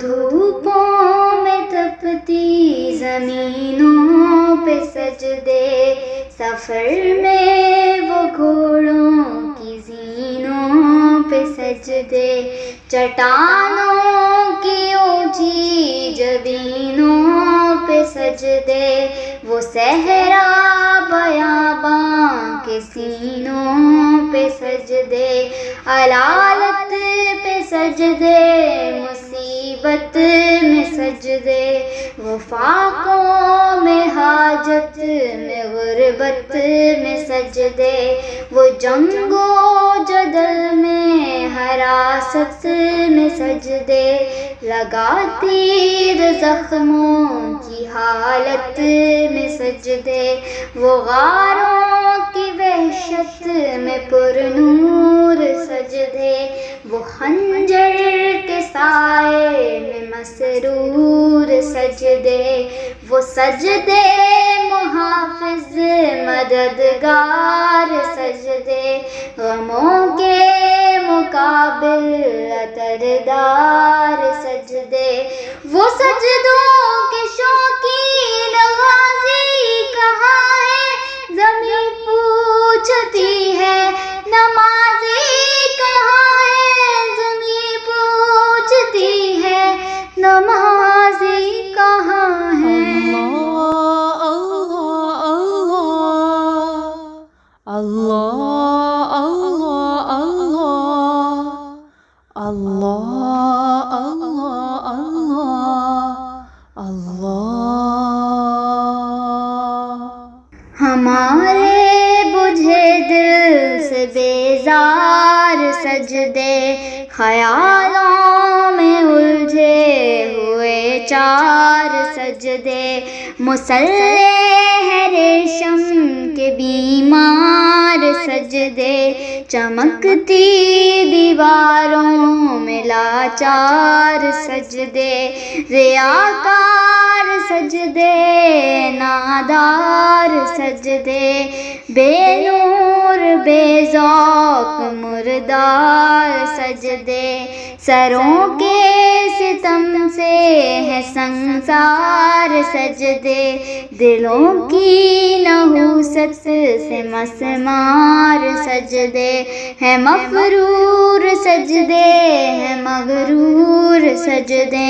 دھوپوں میں تپتی زمینوں پہ سجدے، سفر میں وہ گھوڑوں کی زینوں پہ سجدے، چٹانوں کی اونچی جبینوں پہ سجدے، وہ صحرا بیاباں کے سینوں پہ سجدے، علالت پہ سجدے، مصیبت میں سجدے، وہ فاقوں میں حاجت میں غربت میں سجدے، وہ جنگ و جدل میں حراست میں سجدے، لگاتی زخموں کی حالت میں سجدے، وہ غاروں کی وحشت میں پر نور سجدے، وہ خنجر کے سائے میں مسرور سجدے، وہ سجدے محافظ مددگار سجدے، غموں کے مقابل عطردار سجدے، وہ سجدوں کے شوقین غازی کہاں ہے، زمین پوچھتی ہے نمازی کہاں ہے، زمین پوچھتی ہے نمازی کہاں ہے۔ اللہ اللہ اللہ اللہ اللہ اللہ اللہ۔ ہمارے بجھے دل سے بیزار سجدے، خیالوں میں الجھے ہوئے چار سجدے، مصلح ہے ریشم کے بیمار سجدے، چمکتی دیواروں میں لاچار سجدے، ریاکار سجدے، نادار سجدے، بے نور بے ذوق مردار سجدے، سروں کے ستم سے ہے سنسار سجدے، دلوں کی نحوست سے مسمار سجدے، ہے مفرور سجدے، ہے مغرور سجدے،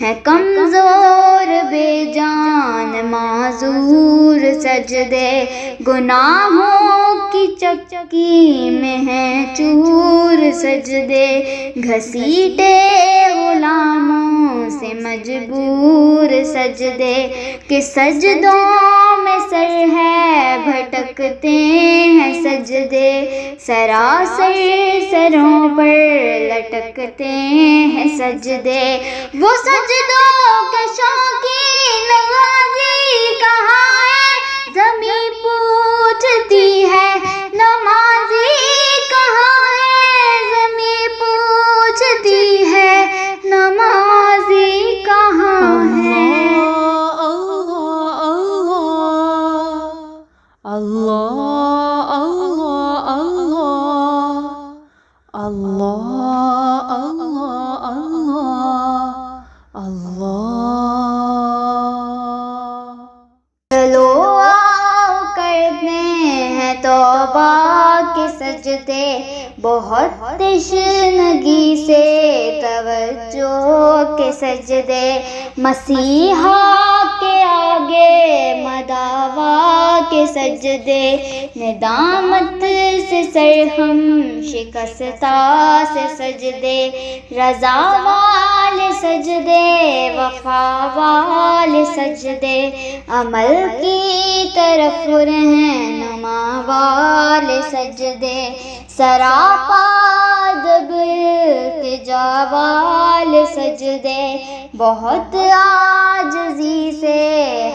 ہے کمزور بے جان معذور سجدے، گناہوں کی چکی میں ہے چور سجدے، گھسیٹے غلاموں سے مجبور سجدے، کہ سجدوں میں سر ہے بھٹکتے ہیں سجدے، سراسر سروں پر لٹکتے ہیں سجدے، وہ سجدوں کے شوقین غازی کہاں ہے، زمین پوچھتی ہے نمازی کہاں ہے، زمین پوچھتی ہے نمازی کہاں ہے۔ اللہ اللہ اللہ اللہ اللہ اللہ۔ چلو آؤ کرتے ہیں توبہ کے سجدے، بہت تشنگی سے توجہ کے سجدے، مسیحا کے آگے مداوا کے سجدے، ندامت سے سرہم شکستہ سے سجدے، رضا والے سجدے، وفا والے سجدے، عمل کی طرف رہنما والے سجدے، سراپا ادب التجا والے سجدے، بہت عاجزی سے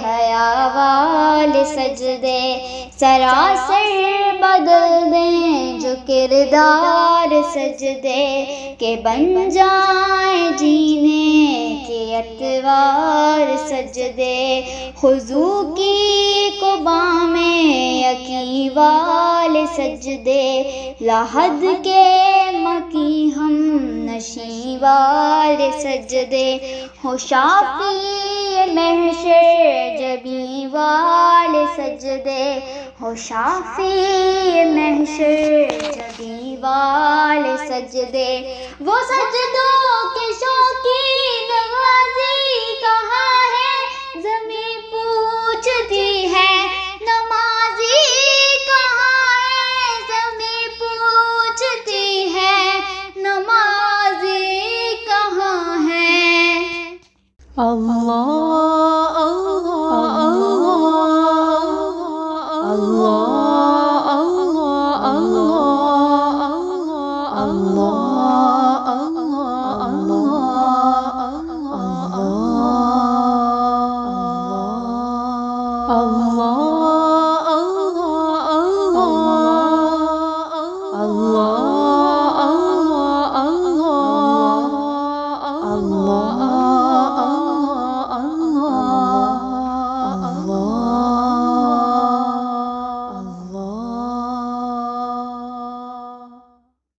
حیا والے سجدے، سراسر بدل دیں جو کردار سجدے، کہ بن جائیں جینے کے اتوار سجدے خضوع کی قبا میں یقین والے سجدے لاحد کے مکی ہم نشیں والے سجدے ہو شافی محشر جبیں والے سجدے ہو شافی محشر جبیں والے سجدے وہ سجدوں کے شوقین غازی کہاں ہے زمین پوچھتی ہے نمازی کہاں ہے زمین پوچھتی ہے نمازی کہاں ہے اللہ